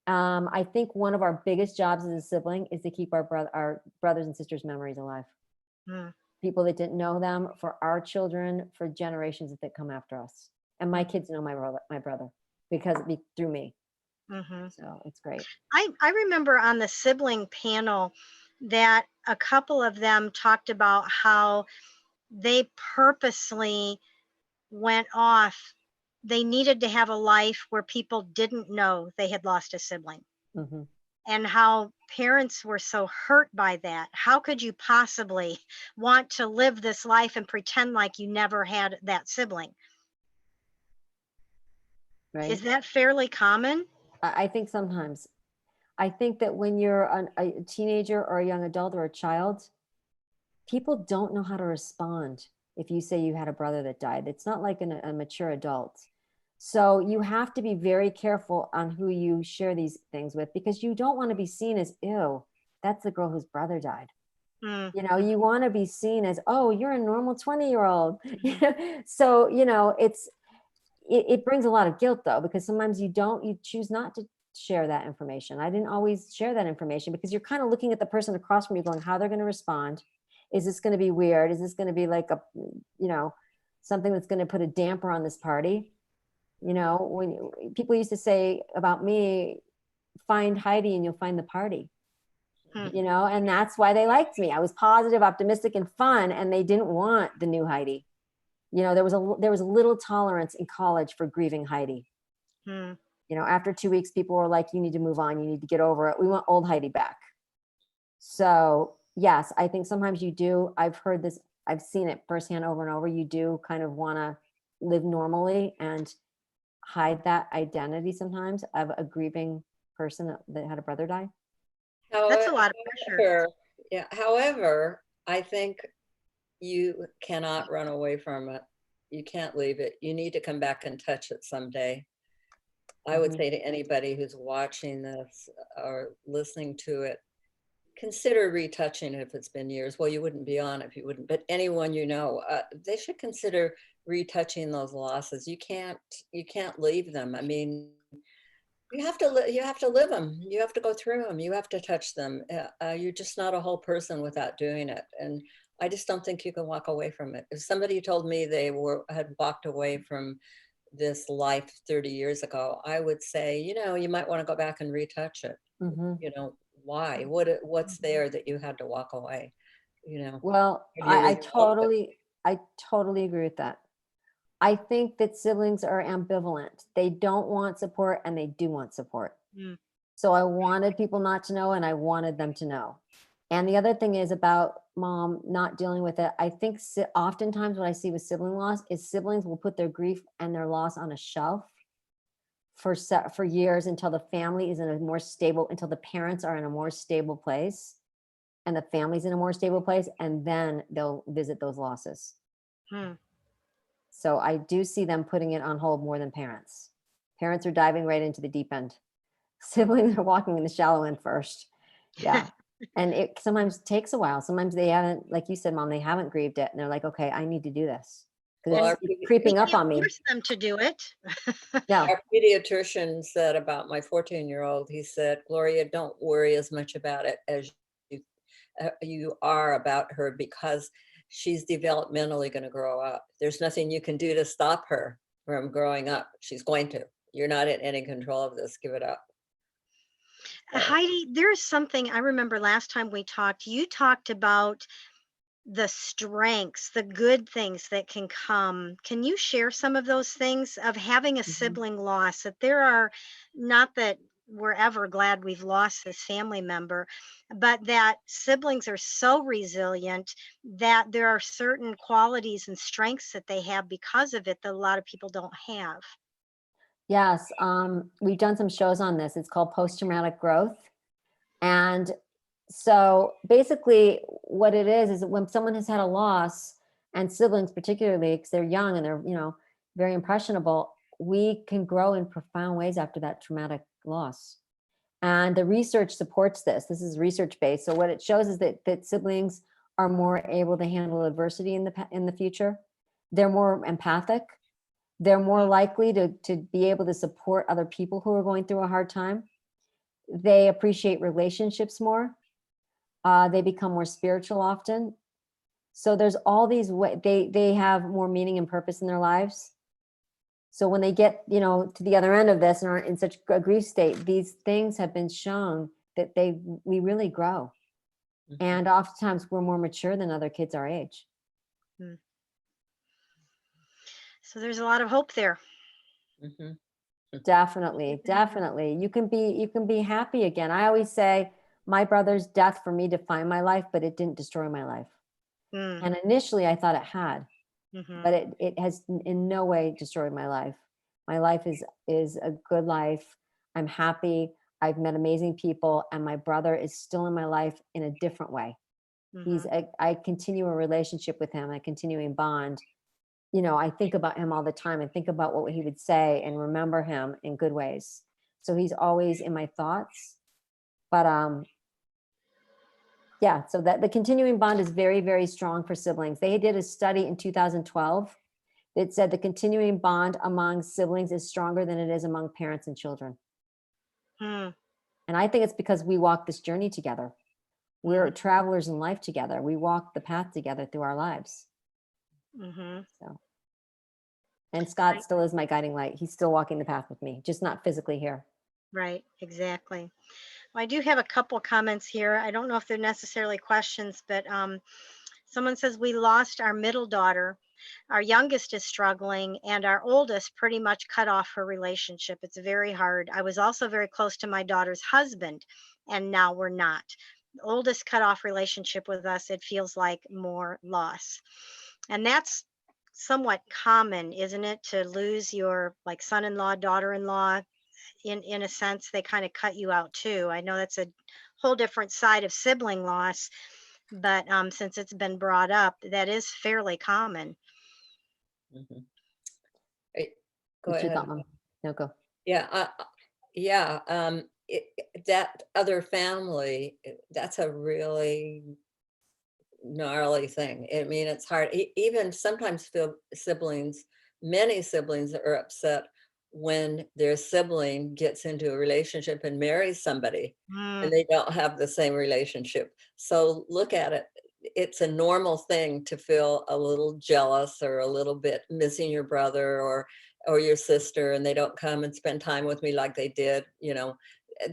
I think one of our biggest jobs as a sibling is to keep our brothers and sisters' memories alive. People that didn't know them, for our children, for generations that come after us. And my kids know my brother through me. So it's great. I remember on the sibling panel that a couple of them talked about how they purposely went off they needed to have a life where people didn't know they had lost a sibling, Mhm. and how parents were so hurt by that. How could you possibly want to live this life and pretend like you never had that sibling? Right. Is that fairly common? I think sometimes. I think that when you're a teenager or a young adult or a child, people don't know how to respond if you say you had a brother that died. It's not like a mature adult. So you have to be very careful on who you share these things with, because you don't want to be seen as, ew, that's the girl whose brother died. Mm, You know, you want to be seen as, oh, you're a normal 20-year-old. So, you know, it brings a lot of guilt though, because sometimes you choose not to share that information. I didn't always share that information because you're kind of looking at the person across from you going, how they're going to respond. Is this going to be weird? Is this going to be like something that's going to put a damper on this party? You know, people used to say about me, find Heidi and you'll find the party, mm, and that's why they liked me. I was positive, optimistic, and fun, and they didn't want the new Heidi. There was a little tolerance in college for grieving Heidi. mm. After 2 weeks, people were like, you need to move on. You need to get over it. We want old Heidi back. So yes, I think sometimes you do. I've heard this. I've seen it firsthand over and over. You do kind of want to live normally and hide that identity sometimes of a grieving person that had a brother die. That's a lot of pressure. However, yeah, however, I think you cannot run away from it. You can't leave it. You need to come back and touch it someday. I would say to anybody who's watching this or listening to it, consider retouching it if it's been years. Well, you wouldn't be on if you wouldn't, but anyone they should consider retouching those losses. You can't leave them. I mean, you have to live them. You have to go through them. You have to touch them. You're just not a whole person without doing it. And I just don't think you can walk away from it. If somebody told me they had walked away from this life 30 years ago, I would say, you might want to go back and retouch it. Mm-hmm. Why? What's there that you had to walk away? Well, Or do you I totally agree with that. I think that siblings are ambivalent. They don't want support and they do want support. Mm, So I wanted people not to know and I wanted them to know. And the other thing is about mom not dealing with it. I think oftentimes what I see with sibling loss is siblings will put their grief and their loss on a shelf for years until the family is until the parents are in a more stable place and the family's in a more stable place, and then they'll visit those losses. mm. So I do see them putting it on hold more than parents. Parents are diving right into the deep end. Siblings are walking in the shallow end first. Yeah. And it sometimes takes a while. Sometimes they haven't, like you said, Mom, they haven't grieved it. And they're like, okay, I need to do this. Because Well, it's We creeping up can't on me. force them to do it. No. our pediatrician said about my 14-year-old, he said, Gloria, don't worry as much about it as you are about her, because she's developmentally going to grow up. There's nothing you can do to stop her from growing up. She's going to. You're not in any control of this. Give it up. Heidi, there's something I remember last time we talked. You talked about the strengths, the good things that can come. Can you share some of those things of having a sibling loss? That there are, not that we're ever glad we've lost this family member, but that siblings are so resilient that there are certain qualities and strengths that they have because of it that a lot of people don't have. Yes. We've done some shows on this. It's called post-traumatic growth. And so basically what it is that when someone has had a loss, and siblings particularly, because they're young and they're, very impressionable, we can grow in profound ways after that traumatic loss. And the research supports this. This is research based. So what it shows is that siblings are more able to handle adversity in the future. They're more empathic. They're more likely to be able to support other people who are going through a hard time. They appreciate relationships more. They become more spiritual often. So there's all these ways they have more meaning and purpose in their lives. So when they get, to the other end of this and are in such a grief state, these things have been shown that we really grow. Mm-hmm. And oftentimes we're more mature than other kids our age. So there's a lot of hope there. Mhm. Definitely, definitely. You can be happy again. I always say my brother's death for me defined my life, but it didn't destroy my life. Mm, And initially I thought it had, mhm, but it has in no way destroyed my life. My life is a good life. I'm happy. I've met amazing people, and my brother is still in my life in a different way. mhm. I continue a relationship with him, a continuing bond. I think about him all the time and think about what he would say and remember him in good ways. So he's always in my thoughts. But yeah, so that the continuing bond is very, very strong for siblings. They did a study in 2012 that said the continuing bond among siblings is stronger than it is among parents and children. Mm, And I think it's because we walk this journey together. We're mhm, travelers in life together. We walk the path together through our lives. mhm. So, and Right, Scott still is my guiding light. He's still walking the path with me, just not physically here. right, exactly. Well, I do have a couple comments here. I don't know if they're necessarily questions, but someone says we lost our middle daughter. Our youngest is struggling, and our oldest pretty much cut off her relationship. It's very hard. I was also very close to my daughter's husband, and now we're not. The oldest cut off relationship with us. It feels like more loss. And that's somewhat common, isn't it, to lose your like son-in-law, daughter-in-law, in a sense they kind of cut you out too. I know that's a whole different side of sibling loss, but since it's been brought up, that is fairly common. Mhm. Eh, Go What's your ahead. thought, Mom? No, go. Yeah, yeah, that other family, that's a really gnarly thing. I mean, it's hard. Even sometimes feel siblings, many siblings are upset when their sibling gets into a relationship and marries somebody and Mm, they don't have the same relationship. So look at it. It's a normal thing to feel a little jealous or a little bit missing your brother or your sister and they don't come and spend time with me like they did.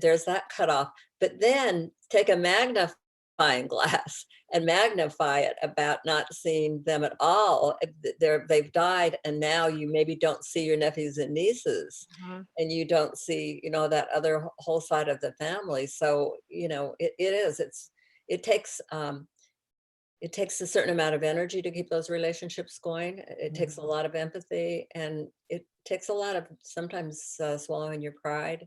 There's that cutoff. But then take a magnifying glass and magnify it about not seeing them at all. They've died, and now you maybe don't see your nephews and nieces, mhm. and you don't see, that other whole side of the family. So, it takes it takes a certain amount of energy to keep those relationships going. It takes a Mhm. lot of empathy, and it takes a lot of sometimes swallowing your pride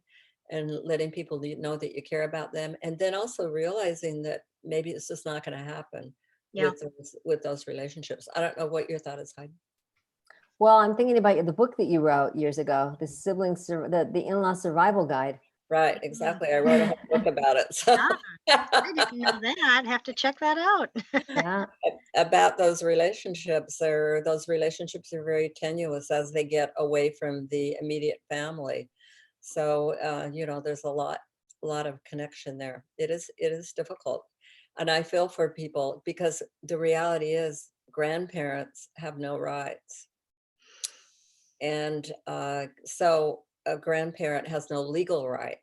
and letting people know that you care about them, and then also realizing that maybe it's just not going to happen Yeah. with those relationships. I don't know what your thought is, Heidi. Well, I'm thinking about the book that you wrote years ago, the the in-law survival guide. Right, Mm, exactly. I wrote a whole book about it. So ah, I didn't know that. I'd have to check that out. Yeah. about those relationships are very tenuous as they get away from the immediate family. So there's a lot of connection there. It is difficult. And I feel for people because the reality is grandparents have no rights. And so a grandparent has no legal right.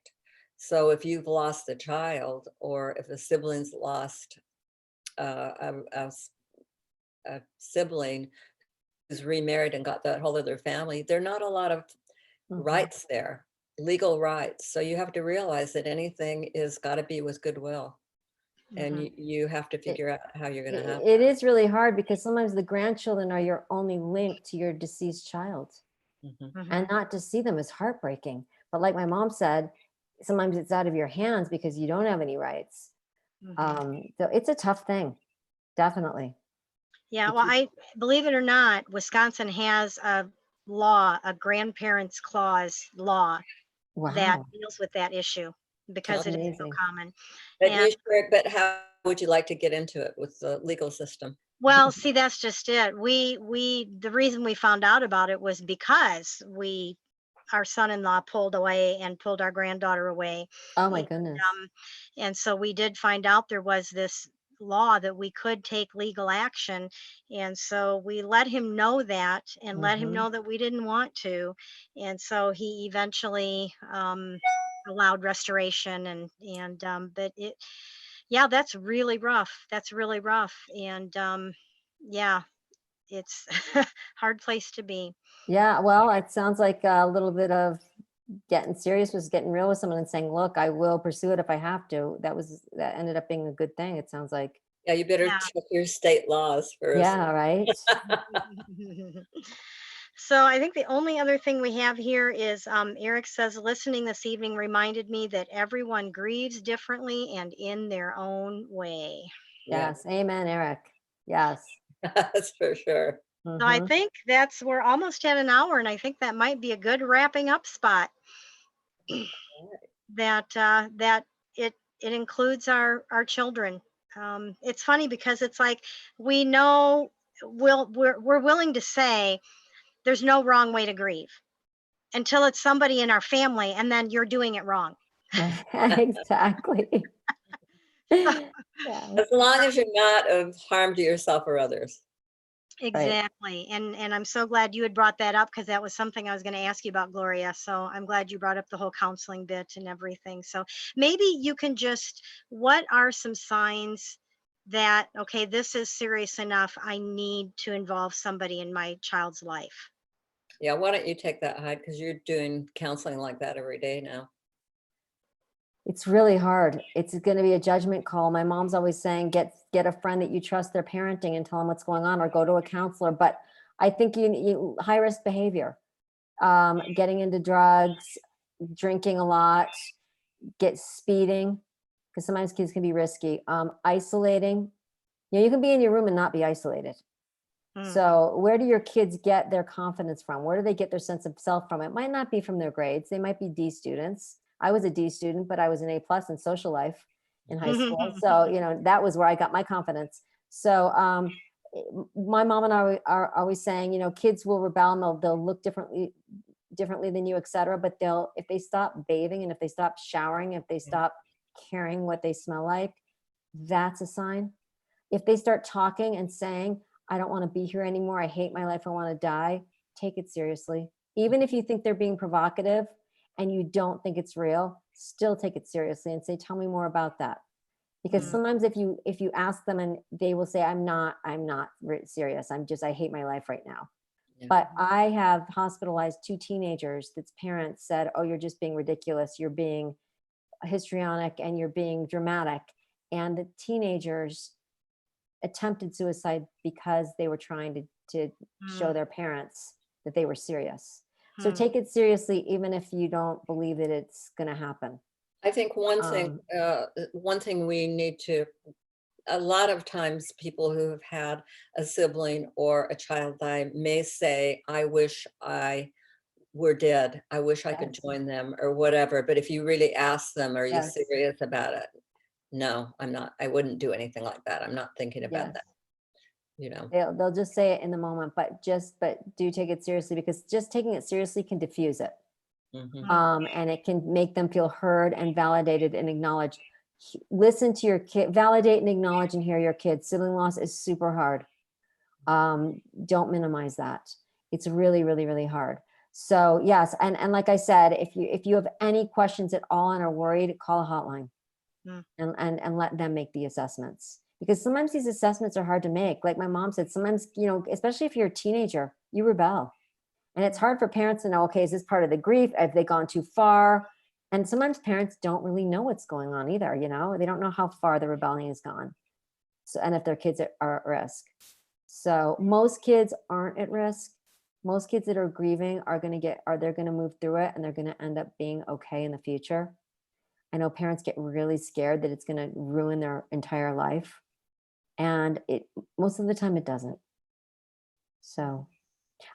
So if you've lost a child or if a sibling's lost a sibling who's remarried and got that whole other family, there are not a lot of Mhm. rights there, legal rights. So you have to realize that anything is got to be with goodwill, and Mhm, you have to It, figure out how you're going to have it that. is really hard because sometimes the grandchildren are your only link to your deceased child. Mhm. And mhm, not to see them is heartbreaking. But like my mom said, sometimes it's out of your hands because you don't have any rights. mhm. So it's a tough thing, definitely. Yeah, To well, keep, I believe it or not, Wisconsin has a law, a grandparents clause law that wow, deals with that issue Oh, because it is so amazing. common. but And but how would you like to get into it with the legal system? well, see, that's just it. We the reason we found out about it was because our son-in-law pulled away and pulled our granddaughter away. Oh my And, goodness. um, and so we did find out there was this law that we could take legal action. And so we let him know that and let him Hmm. know that we didn't want to. And so he eventually allowed restoration but yeah, that's really rough. That's really rough. And yeah, it's hard place to be. Yeah, well, it sounds like a little bit of getting serious was getting real with someone and saying, look, I will pursue it if I have to. That ended up being a good thing, it sounds like. Yeah, you better Yeah. check your state laws first. Yeah, right. So I think the only other thing we have here is Eric says, listening this evening reminded me that everyone grieves differently and in their own way. Yeah, Yes. Amen, Eric. Yes. that's for sure. So I Mhm. think we're almost at an hour, and I think that might be a good wrapping up spot. That it includes our children. It's funny because it's like we know we're willing to say there's no wrong way to grieve until it's somebody in our family, and then you're doing it wrong. Exactly. So, Yes, As long as you're not of harm to yourself or others. right. exactly. And I'm so glad you had brought that up, because that was something I was going to ask you about, Gloria. So I'm glad you brought up the whole counseling bit and everything. So maybe you can just, what are some signs that, okay, this is serious enough, I need to involve somebody in my child's life? Yeah, why don't you take that, Hyde, because you're doing counseling like that every day now. It's really hard. It's going to be a judgment call. My mom's always saying, get a friend that you trust their parenting and tell them what's going on, or go to a counselor. But I think you high risk behavior, getting into drugs, drinking a lot, get speeding, because sometimes kids can be risky. Isolating. You can be in your room and not be isolated. Hmm. So where do your kids get their confidence from? Where do they get their sense of self from? It might not be from their grades. They might be D students. I was a D student, but I was an A plus in social life in high school. So, that was where I got my confidence. So my mom and I are always saying, kids will rebel and they'll look differently than you, et cetera. But if they stop bathing and if they stop showering, if they stop caring what they smell like, that's a sign. If they start talking and saying, I don't want to be here anymore, I hate my life, I want to die, take it seriously. Even if you think they're being provocative and you don't think it's real, still take it seriously and say, tell me more about that. Because Mm. sometimes if you ask them and they will say, I'm not serious, I hate my life right now. Yeah. But I have hospitalized 2 teenagers that's parents said, oh, you're just being ridiculous, you're being histrionic, and you're being dramatic. And the teenagers attempted suicide because they were trying to show Mm. their parents that they were serious. So Mm. take it seriously, even if you don't believe that it's going to happen. I think one thing we need to, a lot of times people who have had a sibling or a child die may say, I wish I were dead. I wish I could Yes. join them or whatever. But if you really ask them, are you Yes. serious about it? No, I'm not. I wouldn't do anything like that. I'm not thinking about Yes. that. They'll just say it in the moment, but do take it seriously, because just taking it seriously can diffuse it. Mhm. And it can make them feel heard and validated and acknowledged. Listen to your kid, validate and acknowledge and hear your kids. Sibling loss is super hard. Don't minimize that. It's really, really, really hard. So yes, and like I said, if you have any questions at all and are worried, call a hotline. Mm. And let them make the assessments, because sometimes these assessments are hard to make. Like my mom said, sometimes, especially if you're a teenager, you rebel. And it's hard for parents to know, okay, is this part of the grief? Have they gone too far? And sometimes parents don't really know what's going on either. They don't know how far the rebellion has gone. So, and if their kids are at risk. So most kids aren't at risk. Most kids that are grieving they're going to move through it, and they're going to end up being okay in the future. I know parents get really scared that it's going to ruin their entire life. And most of the time it doesn't. So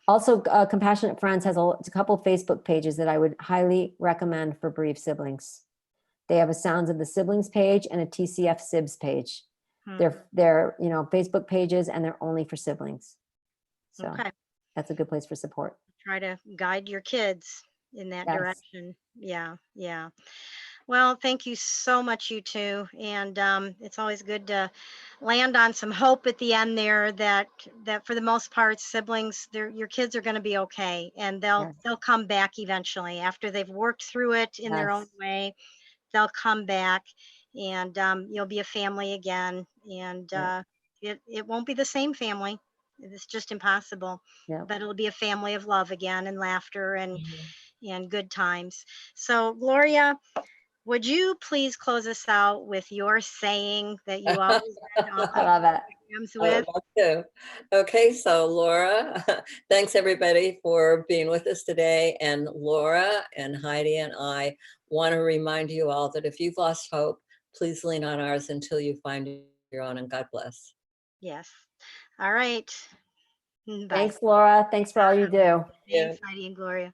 also, Compassionate Friends has a couple Facebook pages that I would highly recommend for bereaved siblings. They have a Sounds of the Siblings page and a TCF Sibs page. Mm. They're Facebook pages, and they're only for siblings. So Okay. that's a good place for support. Try to guide your kids in that Yes. direction. Yeah. Yeah. Well, thank you so much, you two. And it's always good to land on some hope at the end there, that for the most part, siblings, your kids are going to be okay, and Yes. they'll come back eventually after they've worked through it in their own Yes. way. They'll come back, and you'll be a family again, and Yeah. it won't be the same family. It's just impossible. Yeah. But it'll be a family of love again, and laughter, Mhm. and good times. So, Gloria, would you please close us out with your saying that you always end all I of love it. your programs I would with? love to. Okay, so Laura, thanks everybody for being with us today. And Laura and Heidi and I want to remind you all that if you've lost hope, please lean on ours until you find your own, and God bless. Yes. All right. Bye. Thanks, Laura. Thanks for all you do. Yeah. Thanks, Heidi and Gloria.